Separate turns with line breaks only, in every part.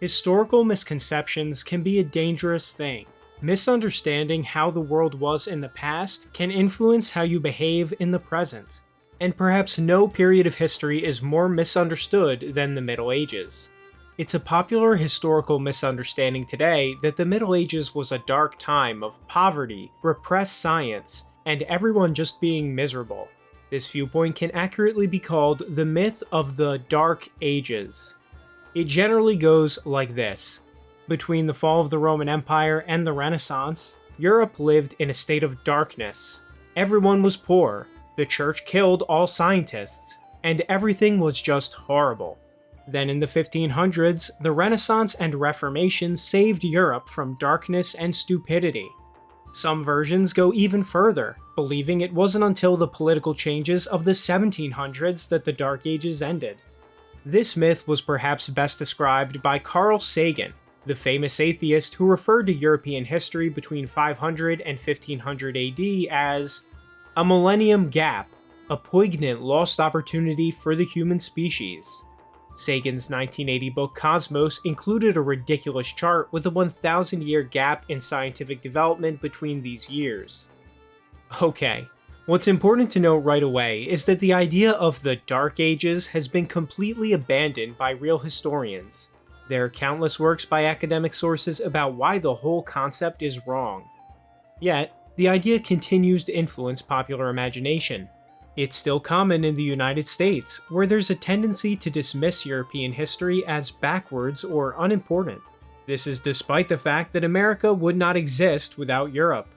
Historical misconceptions can be a dangerous thing. Misunderstanding how the world was in the past can influence how you behave in the present. And perhaps no period of history is more misunderstood than the Middle Ages. It's a popular historical misunderstanding today that the Middle Ages was a dark time of poverty, repressed science, and everyone just being miserable. This viewpoint can accurately be called the myth of the Dark Ages. It generally goes like this. Between the fall of the Roman Empire and the Renaissance, Europe lived in a state of darkness. Everyone was poor, the church killed all scientists, and everything was just horrible. Then in the 1500s, the Renaissance and Reformation saved Europe from darkness and stupidity. Some versions go even further, believing it wasn't until the political changes of the 1700s that the Dark Ages ended. This myth was perhaps best described by Carl Sagan, the famous atheist who referred to European history between 500 and 1500 AD as a millennium gap, a poignant lost opportunity for the human species. Sagan's 1980 book Cosmos included a ridiculous chart with a 1,000-year gap in scientific development between these years. Okay, what's important to note right away is that the idea of the Dark Ages has been completely abandoned by real historians. There are countless works by academic sources about why the whole concept is wrong. Yet, the idea continues to influence popular imagination. It's still common in the United States, where there's a tendency to dismiss European history as backwards or unimportant. This is despite the fact that America would not exist without Europe.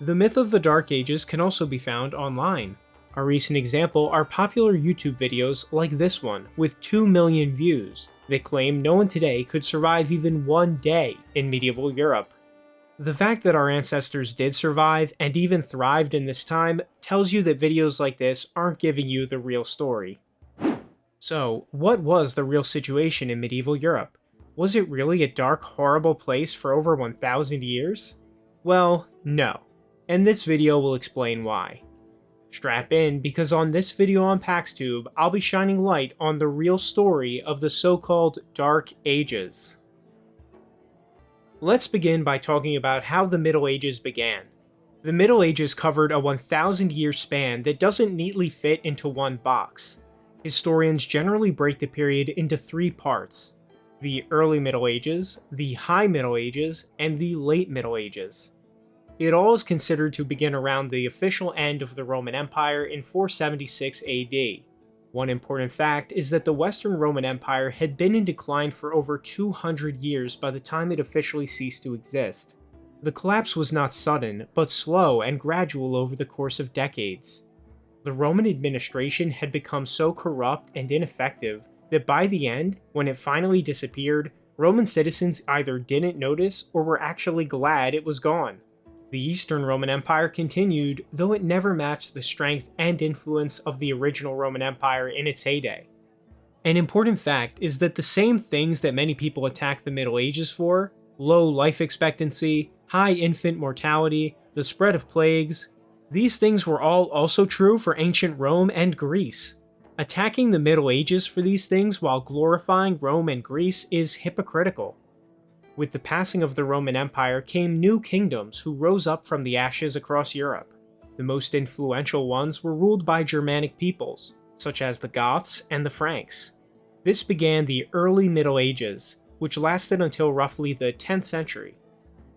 The myth of the Dark Ages can also be found online. A recent example are popular YouTube videos like this one, with 2 million views, that claim no one today could survive even one day in medieval Europe. The fact that our ancestors did survive and even thrived in this time tells you that videos like this aren't giving you the real story. So, what was the real situation in medieval Europe? Was it really a dark, horrible place for over 1,000 years? Well, no. And this video will explain why. Strap in, because on this video on Pax Tube, I'll be shining light on the real story of the so-called Dark Ages. Let's begin by talking about how the Middle Ages began. The Middle Ages covered a 1,000-year span that doesn't neatly fit into one box. Historians generally break the period into 3 parts: the Early Middle Ages, the High Middle Ages, and the Late Middle Ages. It all is considered to begin around the official end of the Roman Empire in 476 AD. One important fact is that the Western Roman Empire had been in decline for over 200 years by the time it officially ceased to exist. The collapse was not sudden, but slow and gradual over the course of decades. The Roman administration had become so corrupt and ineffective that by the end, when it finally disappeared, Roman citizens either didn't notice or were actually glad it was gone. The Eastern Roman Empire continued, though it never matched the strength and influence of the original Roman Empire in its heyday. An important fact is that the same things that many people attack the Middle Ages for, low life expectancy, high infant mortality, the spread of plagues, these things were all also true for ancient Rome and Greece. Attacking the Middle Ages for these things while glorifying Rome and Greece is hypocritical. With the passing of the Roman Empire came new kingdoms who rose up from the ashes across Europe. The most influential ones were ruled by Germanic peoples, such as the Goths and the Franks. This began the early Middle Ages, which lasted until roughly the 10th century.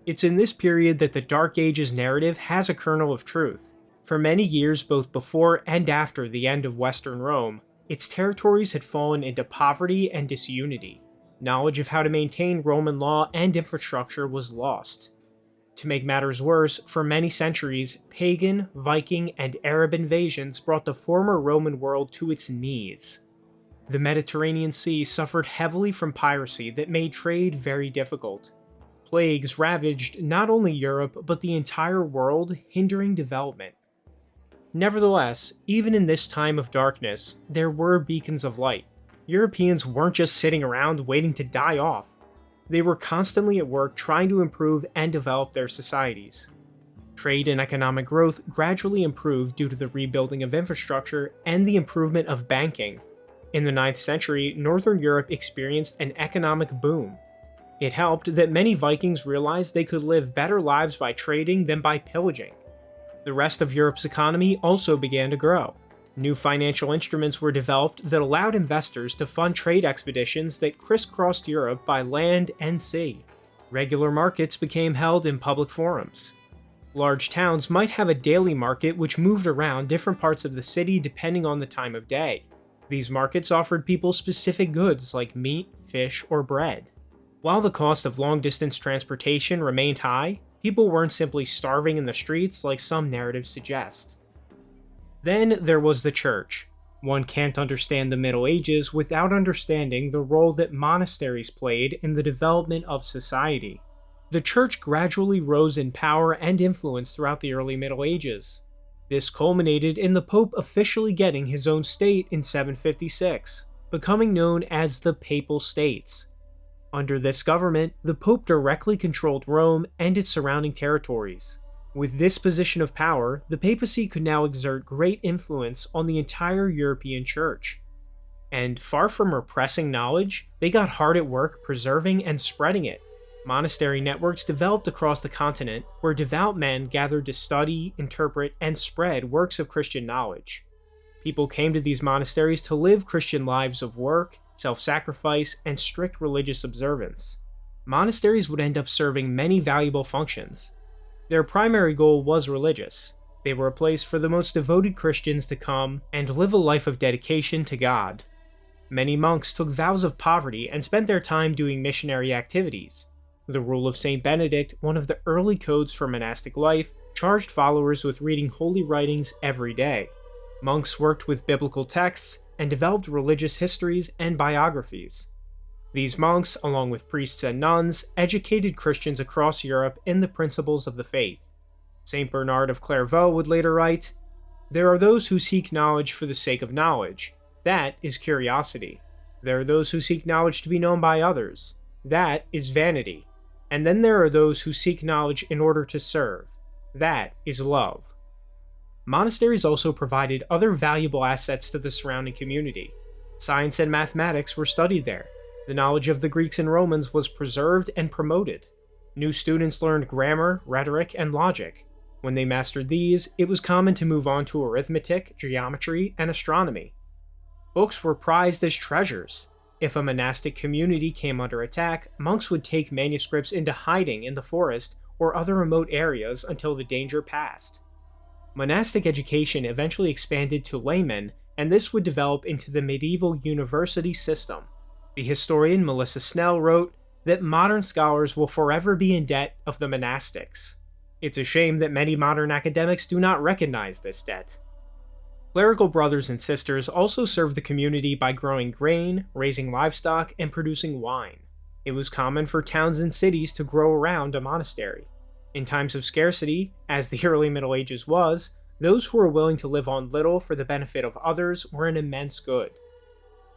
It's in this period that the Dark Ages narrative has a kernel of truth. For many years, both before and after the end of Western Rome, its territories had fallen into poverty and disunity. Knowledge of how to maintain Roman law and infrastructure was lost. To make matters worse, for many centuries, pagan, Viking, and Arab invasions brought the former Roman world to its knees. The Mediterranean Sea suffered heavily from piracy that made trade very difficult. Plagues ravaged not only Europe but the entire world, hindering development. Nevertheless, even in this time of darkness, there were beacons of light. Europeans weren't just sitting around waiting to die off. They were constantly at work trying to improve and develop their societies. Trade and economic growth gradually improved due to the rebuilding of infrastructure and the improvement of banking. In the 9th century, Northern Europe experienced an economic boom. It helped that many Vikings realized they could live better lives by trading than by pillaging. The rest of Europe's economy also began to grow. New financial instruments were developed that allowed investors to fund trade expeditions that crisscrossed Europe by land and sea. Regular markets became held in public forums. Large towns might have a daily market which moved around different parts of the city depending on the time of day. These markets offered people specific goods like meat, fish, or bread. While the cost of long-distance transportation remained high, people weren't simply starving in the streets like some narratives suggest. Then there was the church. One can't understand the Middle Ages without understanding the role that monasteries played in the development of society. The church gradually rose in power and influence throughout the early Middle Ages. This culminated in the Pope officially getting his own state in 756, becoming known as the Papal States. Under this government, the Pope directly controlled Rome and its surrounding territories. With this position of power, the papacy could now exert great influence on the entire European Church. And far from repressing knowledge, they got hard at work preserving and spreading it. Monastery networks developed across the continent where devout men gathered to study, interpret, and spread works of Christian knowledge. People came to these monasteries to live Christian lives of work, self-sacrifice, and strict religious observance. Monasteries would end up serving many valuable functions. Their primary goal was religious. They were a place for the most devoted Christians to come and live a life of dedication to God. Many monks took vows of poverty and spent their time doing missionary activities. The rule of Saint Benedict, one of the early codes for monastic life, charged followers with reading holy writings every day. Monks worked with biblical texts and developed religious histories and biographies. These monks, along with priests and nuns, educated Christians across Europe in the principles of the faith. Saint Bernard of Clairvaux would later write, "There are those who seek knowledge for the sake of knowledge. That is curiosity. There are those who seek knowledge to be known by others. That is vanity. And then there are those who seek knowledge in order to serve. That is love." Monasteries also provided other valuable assets to the surrounding community. Science and mathematics were studied there. The knowledge of the Greeks and Romans was preserved and promoted. New students learned grammar, rhetoric, and logic. When they mastered these, it was common to move on to arithmetic, geometry, and astronomy. Books were prized as treasures. If a monastic community came under attack, monks would take manuscripts into hiding in the forest or other remote areas until the danger passed. Monastic education eventually expanded to laymen, and this would develop into the medieval university system. The historian Melissa Snell wrote that modern scholars will forever be in debt of the monastics. It's a shame that many modern academics do not recognize this debt. Clerical brothers and sisters also served the community by growing grain, raising livestock, and producing wine. It was common for towns and cities to grow around a monastery. In times of scarcity, as the early Middle Ages was, those who were willing to live on little for the benefit of others were an immense good.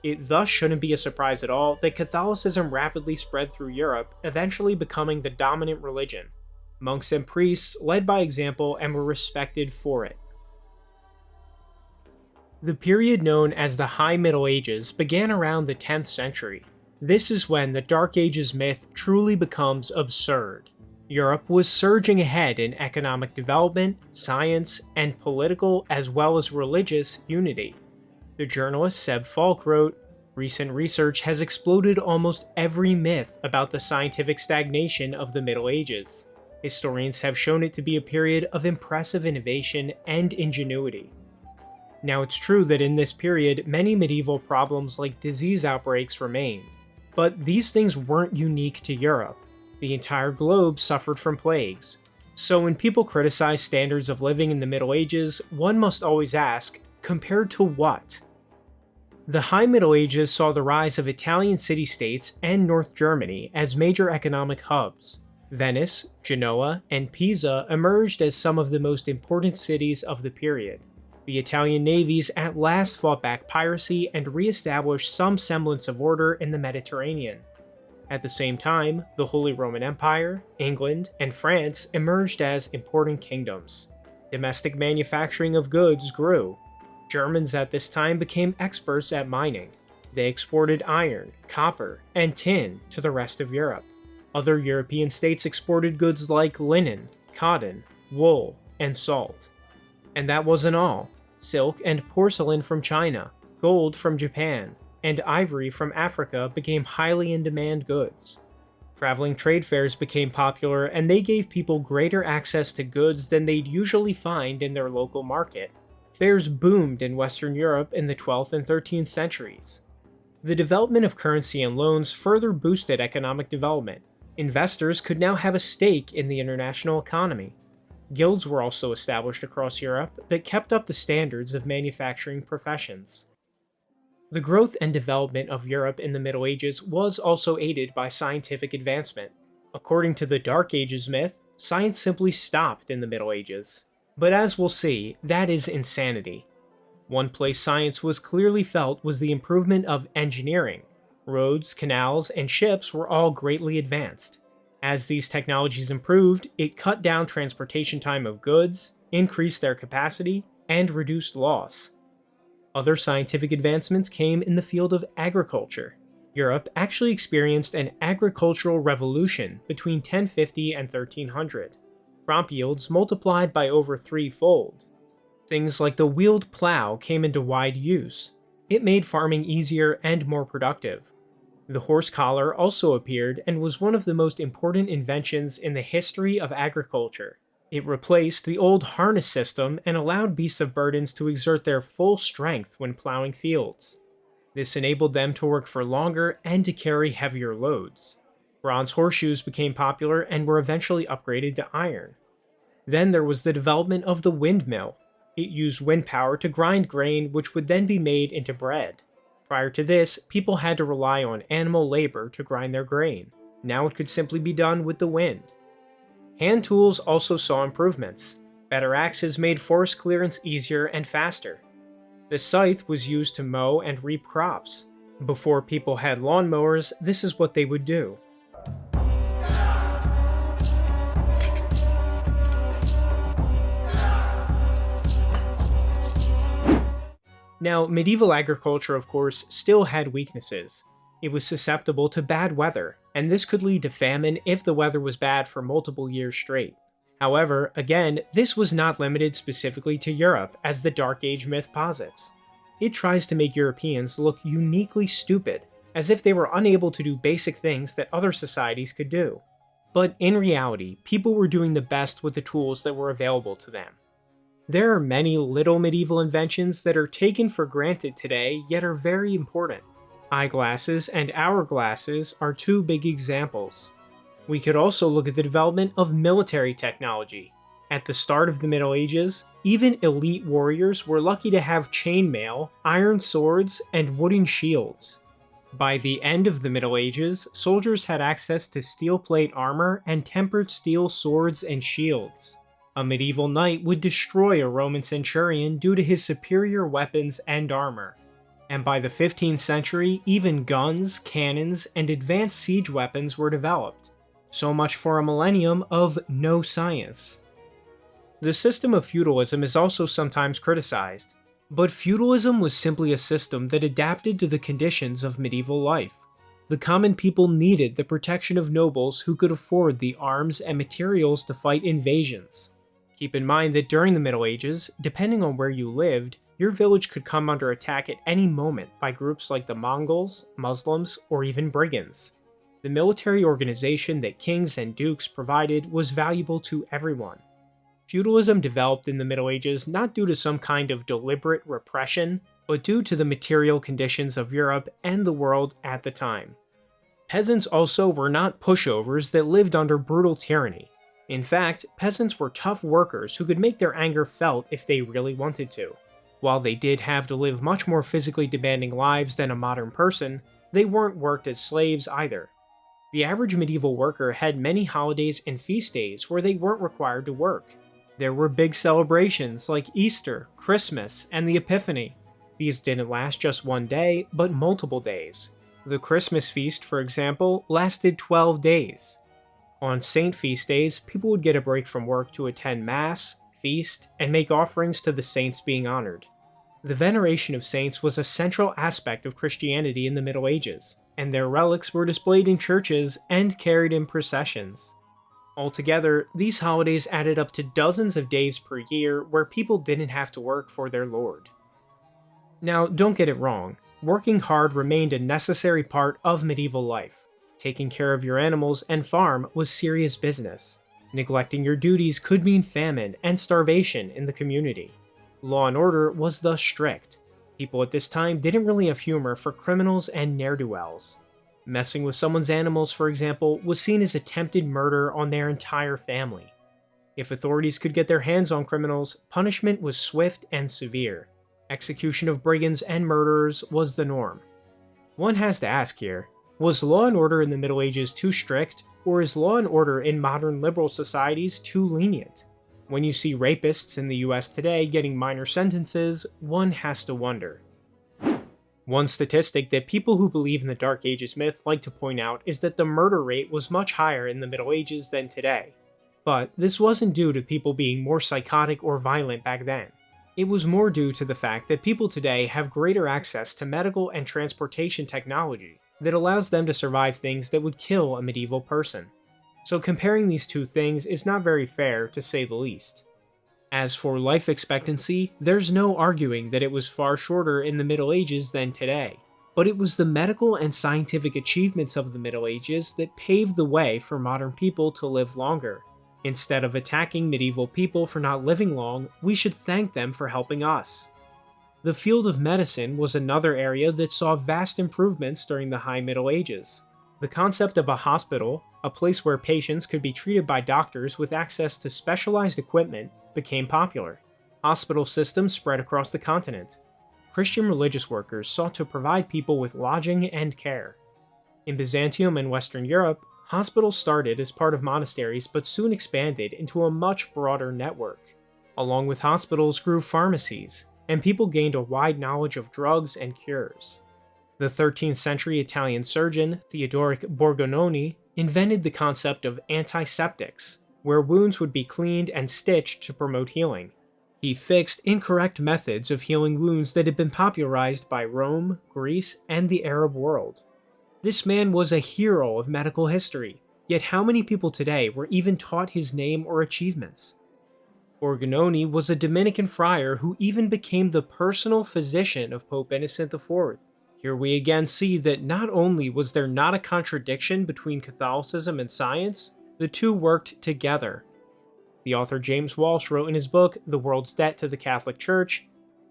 It thus shouldn't be a surprise at all that Catholicism rapidly spread through Europe, eventually becoming the dominant religion. Monks and priests led by example and were respected for it. The period known as the High Middle Ages began around the 10th century. This is when the Dark Ages myth truly becomes absurd. Europe was surging ahead in economic development, science, and political as well as religious unity. The journalist Seb Falk wrote, "Recent research has exploded almost every myth about the scientific stagnation of the Middle Ages. Historians have shown it to be a period of impressive innovation and ingenuity." Now it's true that in this period, many medieval problems like disease outbreaks remained. But these things weren't unique to Europe. The entire globe suffered from plagues. So when people criticize standards of living in the Middle Ages, one must always ask, compared to what? The High Middle Ages saw the rise of Italian city-states and North Germany as major economic hubs. Venice, Genoa, and Pisa emerged as some of the most important cities of the period. The Italian navies at last fought back piracy and re-established some semblance of order in the Mediterranean. At the same time, the Holy Roman Empire, England, and France emerged as important kingdoms. Domestic manufacturing of goods grew. Germans at this time became experts at mining. They exported iron, copper, and tin to the rest of Europe. Other European states exported goods like linen, cotton, wool, and salt. And that wasn't all. Silk and porcelain from China, gold from Japan, and ivory from Africa became highly in-demand goods. Traveling trade fairs became popular, and they gave people greater access to goods than they'd usually find in their local market. Fairs boomed in Western Europe in the 12th and 13th centuries. The development of currency and loans further boosted economic development. Investors could now have a stake in the international economy. Guilds were also established across Europe that kept up the standards of manufacturing professions. The growth and development of Europe in the Middle Ages was also aided by scientific advancement. According to the Dark Ages myth, science simply stopped in the Middle Ages. But as we'll see, that is insanity. One place science was clearly felt was the improvement of engineering. Roads, canals, and ships were all greatly advanced. As these technologies improved, it cut down transportation time of goods, increased their capacity, and reduced loss. Other scientific advancements came in the field of agriculture. Europe actually experienced an agricultural revolution between 1050 and 1300. Crop yields multiplied by over threefold. Things like the wheeled plow came into wide use. It made farming easier and more productive. The horse collar also appeared and was one of the most important inventions in the history of agriculture. It replaced the old harness system and allowed beasts of burdens to exert their full strength when plowing fields. This enabled them to work for longer and to carry heavier loads. Bronze horseshoes became popular and were eventually upgraded to iron. Then there was the development of the windmill. It used wind power to grind grain, which would then be made into bread. Prior to this, people had to rely on animal labor to grind their grain. Now it could simply be done with the wind. Hand tools also saw improvements. Better axes made forest clearance easier and faster. The scythe was used to mow and reap crops. Before people had lawnmowers, this is what they would do. Now, medieval agriculture, of course, still had weaknesses. It was susceptible to bad weather, and this could lead to famine if the weather was bad for multiple years straight. However, again, this was not limited specifically to Europe, as the Dark Age myth posits. It tries to make Europeans look uniquely stupid, as if they were unable to do basic things that other societies could do. But in reality, people were doing the best with the tools that were available to them. There are many little medieval inventions that are taken for granted today, yet are very important. Eyeglasses and hourglasses are two big examples. We could also look at the development of military technology. At the start of the Middle Ages, even elite warriors were lucky to have chainmail, iron swords, and wooden shields. By the end of the Middle Ages, soldiers had access to steel plate armor and tempered steel swords and shields. A medieval knight would destroy a Roman centurion due to his superior weapons and armor. And by the 15th century, even guns, cannons, and advanced siege weapons were developed. So much for a millennium of no science. The system of feudalism is also sometimes criticized, but feudalism was simply a system that adapted to the conditions of medieval life. The common people needed the protection of nobles who could afford the arms and materials to fight invasions. Keep in mind that during the Middle Ages, depending on where you lived, your village could come under attack at any moment by groups like the Mongols, Muslims, or even brigands. The military organization that kings and dukes provided was valuable to everyone. Feudalism developed in the Middle Ages not due to some kind of deliberate repression, but due to the material conditions of Europe and the world at the time. Peasants also were not pushovers that lived under brutal tyranny. In fact, peasants were tough workers who could make their anger felt if they really wanted to. While they did have to live much more physically demanding lives than a modern person, they weren't worked as slaves either. The average medieval worker had many holidays and feast days where they weren't required to work. There were big celebrations like Easter, Christmas, and the Epiphany. These didn't last just one day, but multiple days. The Christmas feast, for example, lasted 12 days. On saint feast days, people would get a break from work to attend Mass, feast, and make offerings to the saints being honored. The veneration of saints was a central aspect of Christianity in the Middle Ages, and their relics were displayed in churches and carried in processions. Altogether, these holidays added up to dozens of days per year where people didn't have to work for their Lord. Now, don't get it wrong, working hard remained a necessary part of medieval life. Taking care of your animals and farm was serious business. Neglecting your duties could mean famine and starvation in the community. Law and order was thus strict. People at this time didn't really have humor for criminals and ne'er-do-wells. Messing with someone's animals, for example, was seen as attempted murder on their entire family. If authorities could get their hands on criminals, punishment was swift and severe. Execution of brigands and murderers was the norm. One has to ask here, was law and order in the Middle Ages too strict, or is law and order in modern liberal societies too lenient? When you see rapists in the US today getting minor sentences, one has to wonder. One statistic that people who believe in the Dark Ages myth like to point out is that the murder rate was much higher in the Middle Ages than today. But this wasn't due to people being more psychotic or violent back then. It was more due to the fact that people today have greater access to medical and transportation technology that allows them to survive things that would kill a medieval person. So comparing these two things is not very fair, to say the least. As for life expectancy, there's no arguing that it was far shorter in the Middle Ages than today. But it was the medical and scientific achievements of the Middle Ages that paved the way for modern people to live longer. Instead of attacking medieval people for not living long, we should thank them for helping us. The field of medicine was another area that saw vast improvements during the High Middle Ages. The concept of a hospital, a place where patients could be treated by doctors with access to specialized equipment, became popular. Hospital systems spread across the continent. Christian religious workers sought to provide people with lodging and care. In Byzantium and Western Europe, hospitals started as part of monasteries but soon expanded into a much broader network. Along with hospitals grew pharmacies, and people gained a wide knowledge of drugs and cures. The 13th century Italian surgeon, Theodoric Borgononi, invented the concept of antiseptics, where wounds would be cleaned and stitched to promote healing. He fixed incorrect methods of healing wounds that had been popularized by Rome, Greece, and the Arab world. This man was a hero of medical history, yet how many people today were even taught his name or achievements? Borgononi was a Dominican friar who even became the personal physician of Pope Innocent IV. Here we again see that not only was there not a contradiction between Catholicism and science, the two worked together. The author James Walsh wrote in his book, The World's Debt to the Catholic Church,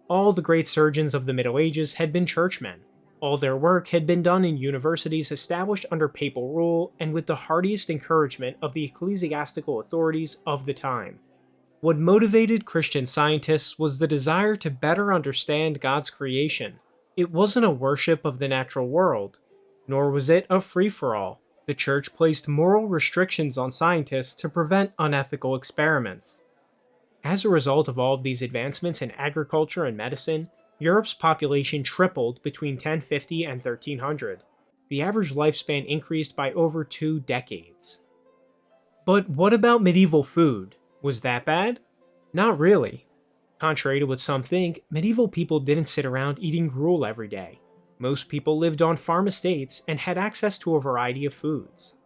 all the great surgeons of the Middle Ages had been churchmen. All their work had been done in universities established under papal rule and with the heartiest encouragement of the ecclesiastical authorities of the time. What motivated Christian scientists was the desire to better understand God's creation. It wasn't a worship of the natural world, nor was it a free-for-all. The Church placed moral restrictions on scientists to prevent unethical experiments. As a result of all of these advancements in agriculture and medicine, Europe's population tripled between 1050 and 1300. The average lifespan increased by over 2 decades. But what about medieval food? Was that bad? Not really. Contrary to what some think, medieval people didn't sit around eating gruel every day. Most people lived on farm estates and had access to a variety of foods.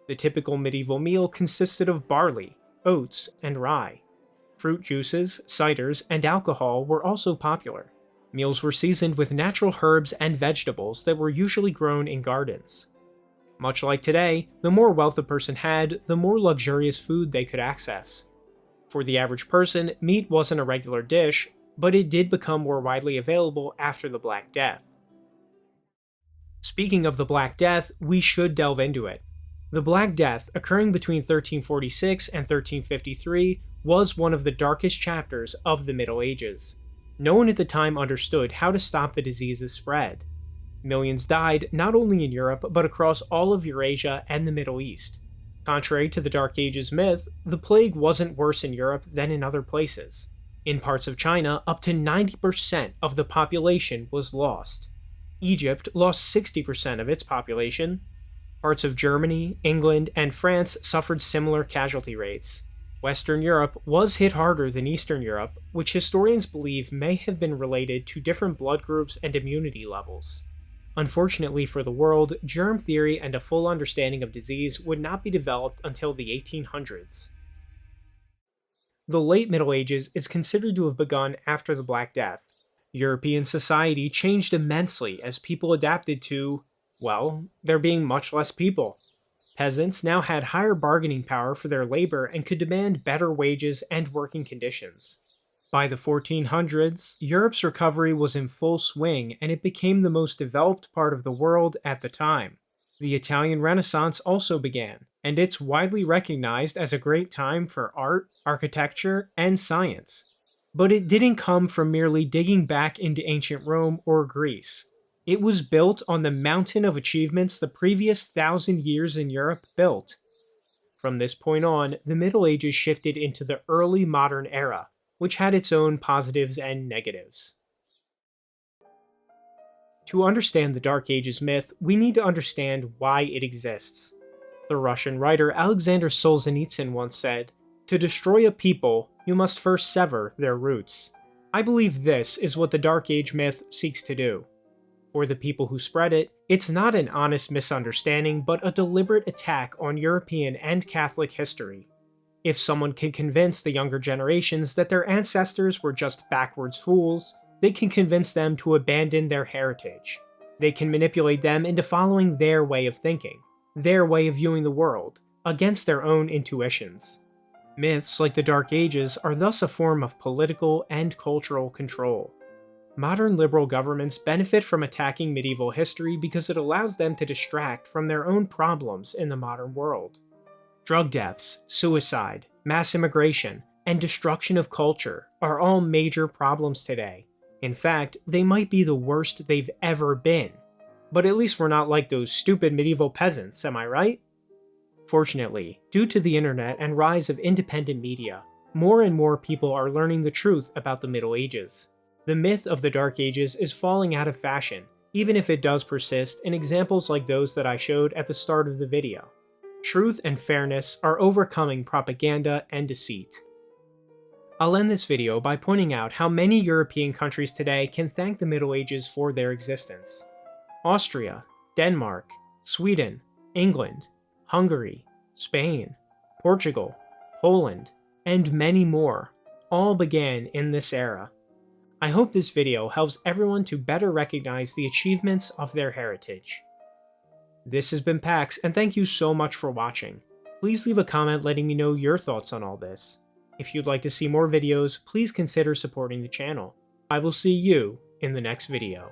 The typical medieval meal consisted of barley, oats, and rye. Fruit juices, ciders, and alcohol were also popular. Meals were seasoned with natural herbs and vegetables that were usually grown in gardens. Much like today, the more wealth a person had, the more luxurious food they could access. For the average person, meat wasn't a regular dish, but it did become more widely available after the Black Death. Speaking of the Black Death, we should delve into it. The Black Death, occurring between 1346 and 1353, was one of the darkest chapters of the Middle Ages. No one at the time understood how to stop the disease's spread. Millions died not only in Europe, but across all of Eurasia and the Middle East. Contrary to the Dark Ages myth, the plague wasn't worse in Europe than in other places. In parts of China, up to 90% of the population was lost. Egypt lost 60% of its population. Parts of Germany, England, and France suffered similar casualty rates. Western Europe was hit harder than Eastern Europe, which historians believe may have been related to different blood groups and immunity levels. Unfortunately for the world, germ theory and a full understanding of disease would not be developed until the 1800s. The late Middle Ages is considered to have begun after the Black Death. European society changed immensely as people adapted to, well, there being much less people. Peasants now had higher bargaining power for their labor and could demand better wages and working conditions. By the 1400s, Europe's recovery was in full swing and it became the most developed part of the world at the time. The Italian Renaissance also began, and it's widely recognized as a great time for art, architecture, and science. But it didn't come from merely digging back into ancient Rome or Greece. It was built on the mountain of achievements the previous 1,000 years in Europe built. From this point on, the Middle Ages shifted into the early modern era, which had its own positives and negatives. To understand the Dark Ages myth, we need to understand why it exists. The Russian writer Alexander Solzhenitsyn once said, "To destroy a people, you must first sever their roots." I believe this is what the Dark Age myth seeks to do. For the people who spread it, it's not an honest misunderstanding, but a deliberate attack on European and Catholic history. If someone can convince the younger generations that their ancestors were just backwards fools, they can convince them to abandon their heritage. They can manipulate them into following their way of thinking, their way of viewing the world, against their own intuitions. Myths like the Dark Ages are thus a form of political and cultural control. Modern liberal governments benefit from attacking medieval history because it allows them to distract from their own problems in the modern world. Drug deaths, suicide, mass immigration, and destruction of culture are all major problems today. In fact, they might be the worst they've ever been. But at least we're not like those stupid medieval peasants, am I right? Fortunately, due to the internet and rise of independent media, more and more people are learning the truth about the Middle Ages. The myth of the Dark Ages is falling out of fashion, even if it does persist in examples like those that I showed at the start of the video. Truth and fairness are overcoming propaganda and deceit. I'll end this video by pointing out how many European countries today can thank the Middle Ages for their existence. Austria, Denmark, Sweden, England, Hungary, Spain, Portugal, Poland, and many more all began in this era. I hope this video helps everyone to better recognize the achievements of their heritage. This has been Pax, and thank you so much for watching. Please leave a comment letting me know your thoughts on all this. If you'd like to see more videos, please consider supporting the channel. I will see you in the next video.